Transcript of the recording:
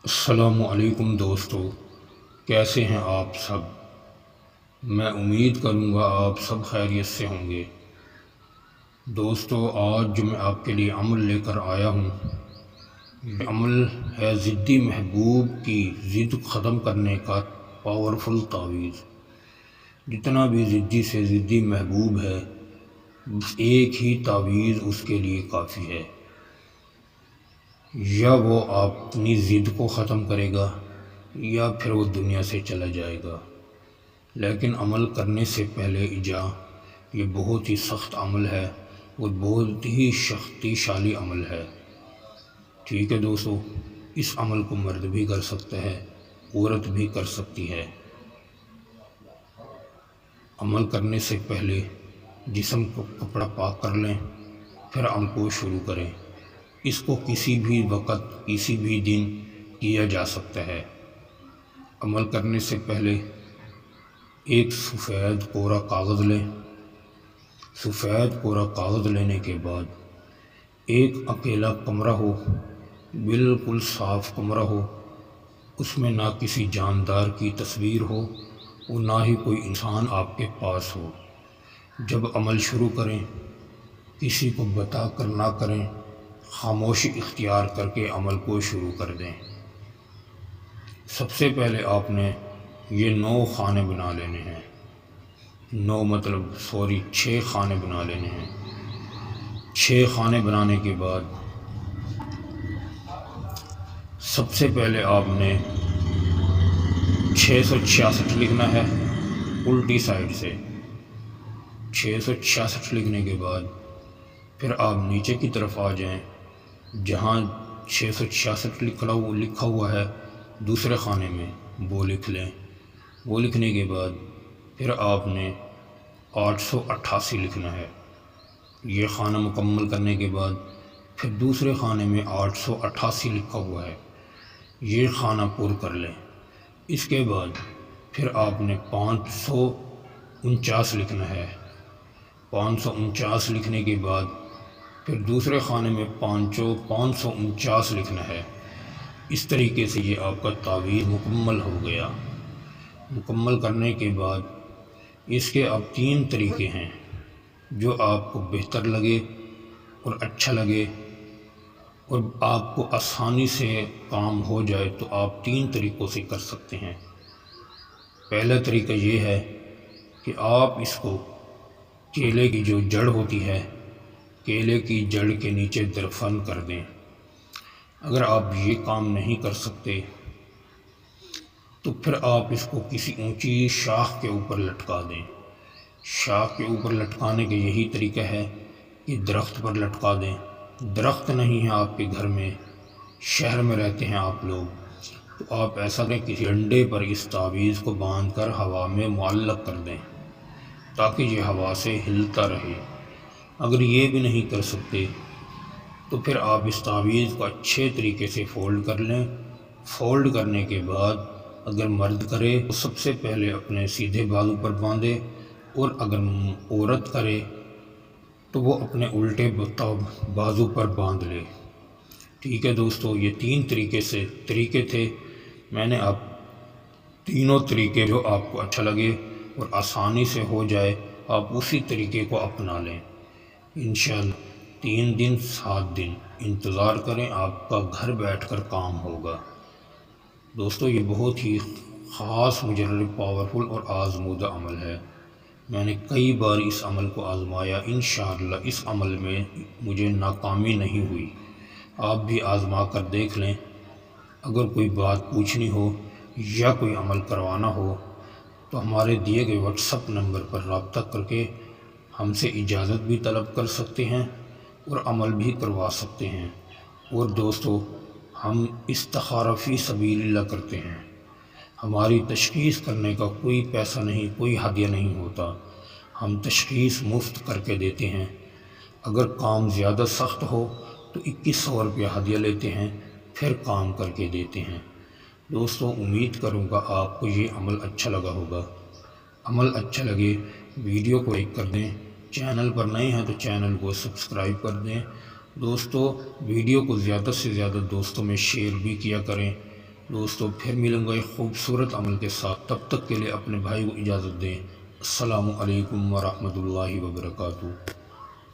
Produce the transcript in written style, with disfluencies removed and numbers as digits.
السلام علیکم دوستو، کیسے ہیں آپ سب؟ میں امید کروں گا آپ سب خیریت سے ہوں گے۔ دوستو، آج جو میں آپ کے لیے عمل لے کر آیا ہوں، یہ عمل ہے ضدی محبوب کی ضد ختم کرنے کا پاورفل تعویذ۔ جتنا بھی ضدی سے ضدی محبوب ہے، بس ایک ہی تعویذ اس کے لیے کافی ہے۔ یا وہ اپنی ضد کو ختم کرے گا یا پھر وہ دنیا سے چلا جائے گا۔ لیکن عمل کرنے سے پہلے یہ بہت ہی سخت عمل ہے اور بہت ہی شکتیشالی عمل ہے۔ ٹھیک ہے دوستو، اس عمل کو مرد بھی کر سکتا ہے، عورت بھی کر سکتی ہے۔ عمل کرنے سے پہلے جسم کو کپڑا پاک کر لیں، پھر عمل کو شروع کریں۔ اس کو کسی بھی وقت کسی بھی دن کیا جا سکتا ہے۔ عمل کرنے سے پہلے ایک سفید کورا کاغذ لیں۔ سفید کورا کاغذ لینے کے بعد ایک اکیلا کمرہ ہو، بالکل صاف کمرہ ہو، اس میں نہ کسی جاندار کی تصویر ہو اور نہ ہی کوئی انسان آپ کے پاس ہو۔ جب عمل شروع کریں، کسی کو بتا کر نہ کریں، خاموشی اختیار کر کے عمل کو شروع کر دیں۔ سب سے پہلے آپ نے یہ 9 خانے بنا لینے ہیں۔ 6 خانے بنا لینے ہیں۔ 6 خانے بنانے کے بعد سب سے پہلے آپ نے 666 لکھنا ہے الٹی سائڈ سے۔ 666 لکھنے کے بعد پھر آپ نیچے کی طرف آ جائیں، جہاں 666 لکھا ہوا ہے دوسرے خانے میں وہ لکھ لیں۔ وہ لکھنے کے بعد پھر آپ نے 888 لکھنا ہے۔ یہ خانہ مکمل کرنے کے بعد پھر دوسرے خانے میں 888 لکھا ہوا ہے، یہ خانہ پر کر لیں۔ اس کے بعد پھر آپ نے 549 لکھنا ہے۔ 549 لکھنے کے بعد پھر دوسرے خانے میں 549 لکھنا ہے۔ اس طریقے سے یہ آپ کا تعویذ مکمل ہو گیا۔ مکمل کرنے کے بعد اس کے اب 3 طریقے ہیں، جو آپ کو بہتر لگے اور اچھا لگے اور آپ کو آسانی سے کام ہو جائے تو آپ 3 طریقوں سے کر سکتے ہیں۔ پہلا طریقہ یہ ہے کہ آپ اس کو کیلے کی جو جڑ ہوتی ہے، کیلے کی جڑ کے نیچے دفن کر دیں۔ اگر آپ یہ کام نہیں کر سکتے تو پھر آپ اس کو کسی اونچی شاخ کے اوپر لٹکا دیں۔ شاخ کے اوپر لٹکانے کا یہی طریقہ ہے کہ درخت پر لٹکا دیں۔ درخت نہیں ہے آپ کے گھر میں، شہر میں رہتے ہیں آپ لوگ، تو آپ ایسا کریں کسی ڈنڈے پر اس تعویذ کو باندھ کر ہوا میں معلق کر دیں تاکہ یہ ہوا سے ہلتا رہے۔ اگر یہ بھی نہیں کر سکتے تو پھر آپ اس تعویذ کو اچھے طریقے سے فولڈ کر لیں۔ فولڈ کرنے کے بعد اگر مرد کرے تو سب سے پہلے اپنے سیدھے بازو پر باندھے، اور اگر عورت کرے تو وہ اپنے الٹے بازو پر باندھ لے۔ ٹھیک ہے دوستو، یہ 3 طریقے تھے۔ میں نے آپ تینوں طریقے جو آپ کو اچھا لگے اور آسانی سے ہو جائے، آپ اسی طریقے کو اپنا لیں۔ انشاءاللہ 3 دن 7 دن انتظار کریں، آپ کا گھر بیٹھ کر کام ہوگا۔ دوستو، یہ بہت ہی خاص، مجرب، پاورفل اور آزمودہ عمل ہے۔ میں نے کئی بار اس عمل کو آزمایا، انشاءاللہ اس عمل میں مجھے ناکامی نہیں ہوئی۔ آپ بھی آزما کر دیکھ لیں۔ اگر کوئی بات پوچھنی ہو یا کوئی عمل کروانا ہو تو ہمارے دیے گئے واٹس ایپ نمبر پر رابطہ کر کے ہم سے اجازت بھی طلب کر سکتے ہیں اور عمل بھی کروا سکتے ہیں۔ اور دوستو، ہم استخارہ فی سبیل اللہ کرتے ہیں۔ ہماری تشخیص کرنے کا کوئی پیسہ نہیں، کوئی ہدیہ نہیں ہوتا۔ ہم تشخیص مفت کر کے دیتے ہیں۔ اگر کام زیادہ سخت ہو تو 2100 روپیہ ہدیہ لیتے ہیں، پھر کام کر کے دیتے ہیں۔ دوستو، امید کروں گا آپ کو یہ عمل اچھا لگا ہوگا۔ عمل اچھا لگے ویڈیو کو لائک کر دیں، چینل پر نئے ہیں تو چینل کو سبسکرائب کر دیں۔ دوستو، ویڈیو کو زیادہ سے زیادہ دوستوں میں شیئر بھی کیا کریں دوستو پھر ملیں گا ایک خوبصورت عمل کے ساتھ، تب تک کے لیے اپنے بھائی کو اجازت دیں۔ السلام علیکم ورحمۃ اللہ وبرکاتہ۔